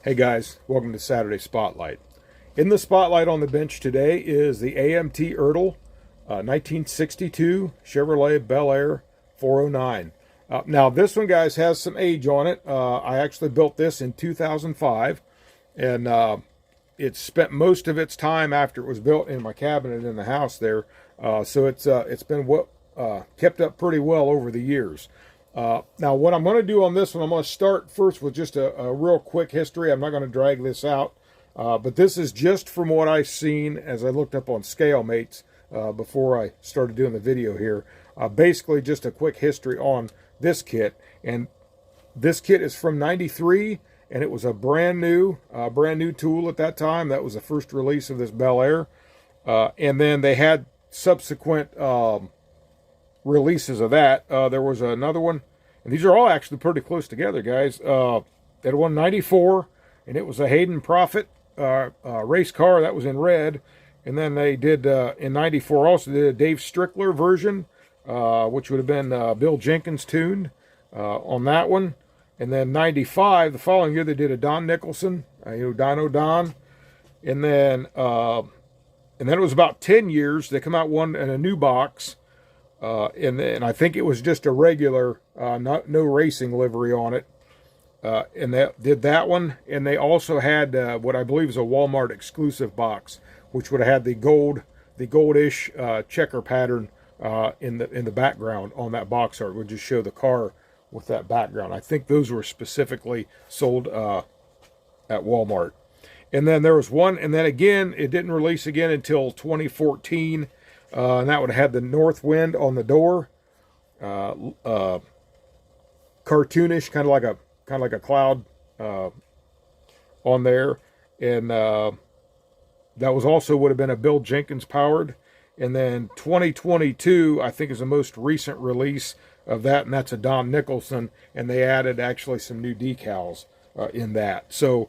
Hey guys, welcome to Saturday Spotlight. In the spotlight on the bench today is the AMT ERTL 1962 Chevrolet Bel Air 409. Now this one, guys, has some age on it. I actually built this in 2005, and it spent most of its time after it was built in my cabinet in the house there. So it's been kept up pretty well over the years. Now, what I'm going to do on this one, I'm going to start first with just a real quick history. I'm not going to drag this out, but this is just from what I've seen as I looked up on ScaleMates before I started doing the video here. Basically, just a quick history on this kit. And this kit is from '93, and it was a brand new tool at that time. That was the first release of this Bel Air. And then they had subsequent releases of that. There was another one, and these are all actually pretty close together, guys. They had one 94, and it was a Hayden Prophet race car that was in red. And then they did in '94 also did a Dave Strickler version, which would have been Bill Jenkins tuned on that one. And then '95, the following year, they did a Don Nicholson, Dino Don. And then it was about 10 years. They come out one in a new box. And I think it was just a regular, no racing livery on it. And they did that one. And they also had what I believe is a Walmart exclusive box, which would have had the goldish checker pattern in the background on that box art. It would just show the car with that background. I think those were specifically sold at Walmart. And then there was one, and then again, it didn't release again until 2014. And that would have had the north wind on the door, cartoonish, kind of like a cloud on there, and that was also would have been a Bill Jenkins powered. And then 2022, I think, is the most recent release of that, and that's a Don Nicholson, and they added actually some new decals in that. So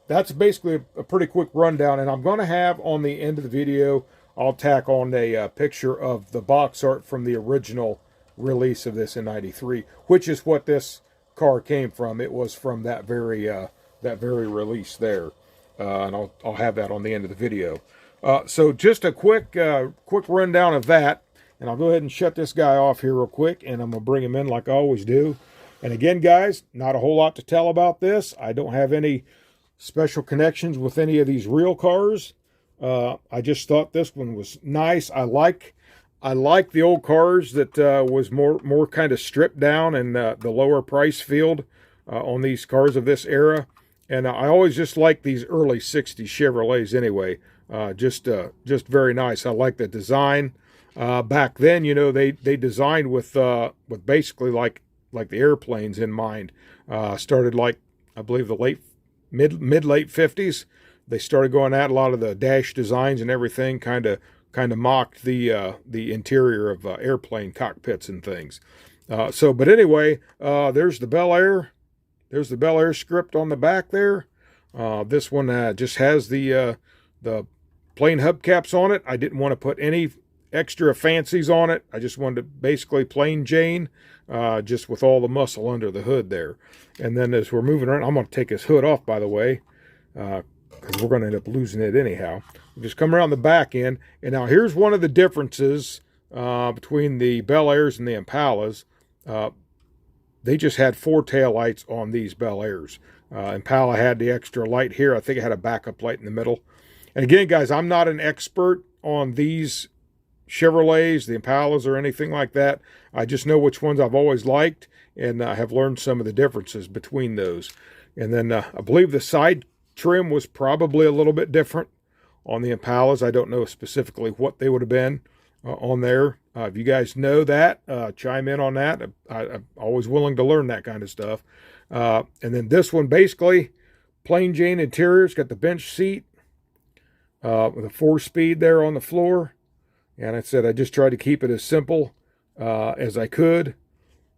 that's basically a pretty quick rundown, and I'm going to have on the end of the video, I'll tack on a picture of the box art from the original release of this in '93, which is what this car came from. It was from that very release there, and I'll have that on the end of the video. So just a quick rundown of that, and I'll go ahead and shut this guy off here real quick, and I'm gonna bring him in like I always do. And again, guys, not a whole lot to tell about this. I don't have any special connections with any of these real cars. I just thought this one was nice. I like the old cars that was more kind of stripped down in the lower price field on these cars of this era. And I always just like these early '60s Chevrolets anyway. Just very nice. I like the design. Back then, they designed with basically like the airplanes in mind. Started like, I believe, the mid-late '50s. They started going at a lot of the dash designs and everything, kind of mocked the interior of airplane cockpits and things. But anyway, there's the Bel Air. There's the Bel Air script on the back there. This one just has the plain hubcaps on it. I didn't want to put any extra fancies on it. I just wanted to basically plain Jane, just with all the muscle under the hood there. And then as we're moving around, I'm going to take his hood off, by the way, because we're going to end up losing it anyhow. We'll just come around the back end. And now here's one of the differences between the Bel Airs and the Impalas. They just had 4 taillights on these Bel Airs. Impala had the extra light here. I think it had a backup light in the middle. And again, guys, I'm not an expert on these Chevrolets, the Impalas, or anything like that. I just know which ones I've always liked, and I have learned some of the differences between those. And then I believe the side trim was probably a little bit different on the Impalas. I don't know specifically what they would have been on there. If you guys know that, chime in on that. I'm always willing to learn that kind of stuff. And then this one, basically, plain Jane interior. It's got the bench seat with a 4-speed there on the floor. And I said I just tried to keep it as simple as I could,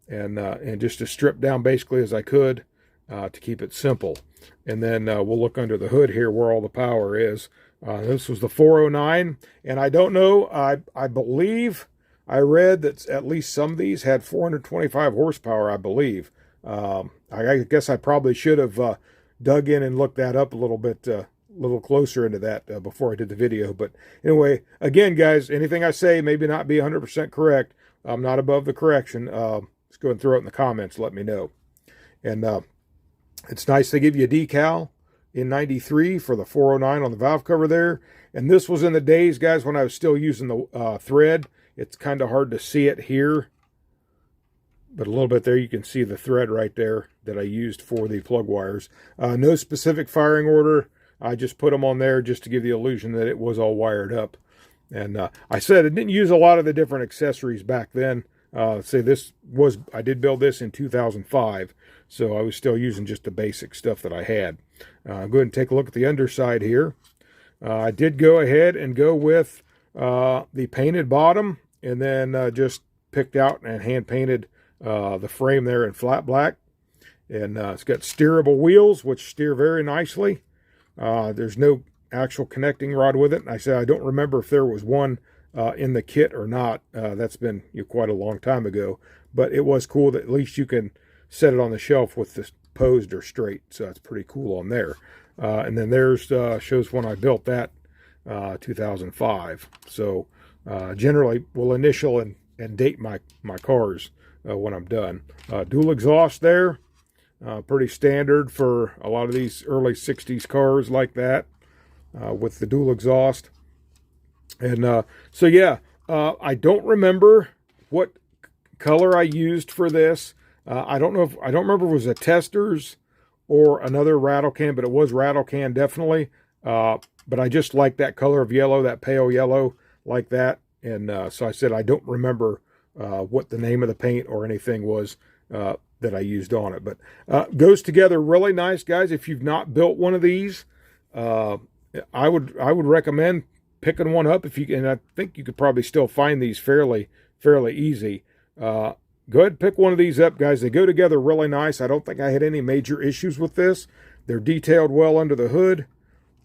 and just as stripped down basically as I could to keep it simple. And then we'll look under the hood here where all the power is. This was the 409, and I don't know, I believe I read that at least some of these had 425 horsepower, I believe. I guess I probably should have dug in and looked that up a little bit, a little closer into that before I did the video. But anyway, again, guys, anything I say maybe not be 100% correct. I'm not above the correction. Just go and throw it in the comments. Let me know. And it's nice they give you a decal in 93 for the 409 on the valve cover there. And this was in the days, guys, when I was still using the thread. It's kind of hard to see it here, but a little bit there you can see the thread right there that I used for the plug wires. No specific firing order. I just put them on there just to give the illusion that it was all wired up. And I said I didn't use a lot of the different accessories back then. I did build this in 2005, so I was still using just the basic stuff that I had. Go ahead and take a look at the underside here. I did go ahead and go with the painted bottom, and then just picked out and hand painted the frame there in flat black. And it's got steerable wheels, which steer very nicely. There's no actual connecting rod with it. And I said I don't remember if there was one in the kit or not. That's been quite a long time ago. But it was cool that at least you can set it on the shelf with this posed or straight. So that's pretty cool on there. And then there's shows when I built that, 2005. So generally we'll initial and date my cars when I'm done. Dual exhaust there. Pretty standard for a lot of these early 60s cars like that, with the dual exhaust. And so yeah, I don't remember what color I used for this. I don't remember if it was a Testors or another rattle can, but it was rattle can definitely. But I just like that color of yellow, that pale yellow like that. And so I said I don't remember what the name of the paint or anything was that I used on it. But goes together really nice, guys. If you've not built one of these, I would recommend picking one up if you can. I think you could probably still find these fairly easy. Go ahead and pick one of these up, guys. They go together really nice. I don't think I had any major issues with this. They're detailed well under the hood.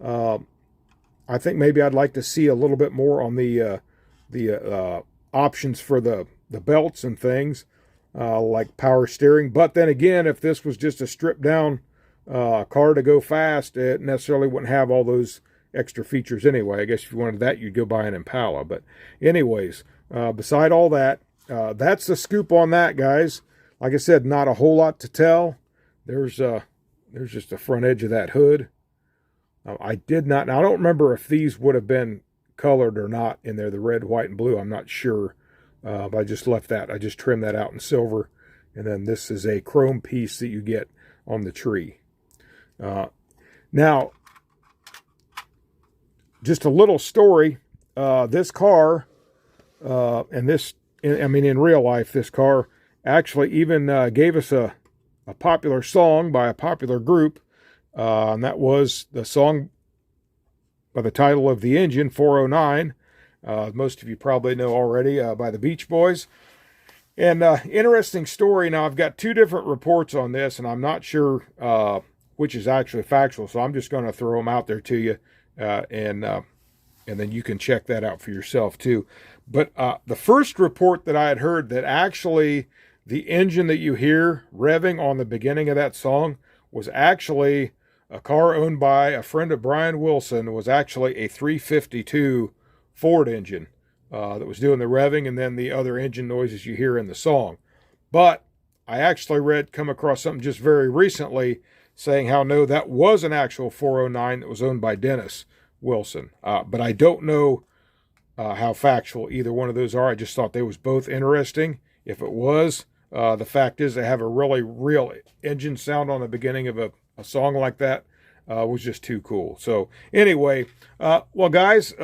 I think maybe I'd like to see a little bit more on the options for the belts and things, like power steering. But then again, if this was just a stripped down car to go fast, it necessarily wouldn't have all those extra features anyway. I guess if you wanted that, you'd go buy an Impala. But anyways, beside all that, that's the scoop on that, guys. Like I said, not a whole lot to tell. There's just the front edge of that hood. I did not, now I don't remember if these would have been colored or not in there, the red, white, and blue. I'm not sure. But I just left that. I just trimmed that out in silver. And then this is a chrome piece that you get on the tree. Now, just a little story. This car, in real life, this car actually even gave us a popular song by a popular group. And that was the song by the title of the engine, 409. Most of you probably know already, by the Beach Boys. And interesting story. Now, I've got two different reports on this, and I'm not sure which is actually factual, so I'm just going to throw them out there to you, and then you can check that out for yourself too. But the first report that I had heard that actually the engine that you hear revving on the beginning of that song was actually a car owned by a friend of Brian Wilson. Was actually a 352 Ford engine that was doing the revving, and then the other engine noises you hear in the song. But I actually come across something just very recently saying how no, that was an actual 409 that was owned by Dennis Wilson. But I don't know how factual either one of those are. I just thought they was both interesting. If it was, the fact is they have a really real engine sound on the beginning of a song like that, was just too cool. So anyway, well, guys,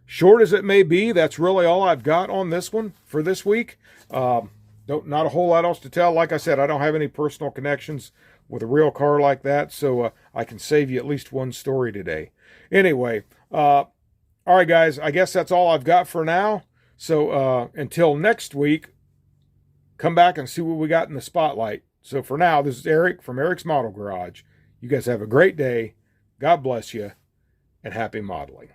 short as it may be, that's really all I've got on this one for this week. Not a whole lot else to tell. Like I said, I don't have any personal connections with a real car like that, so I can save you at least one story today. Anyway, all right, guys, I guess that's all I've got for now. So until next week, come back and see what we got in the spotlight. So for now, this is Eric from Eric's Model Garage. You guys have a great day. God bless you, and happy modeling.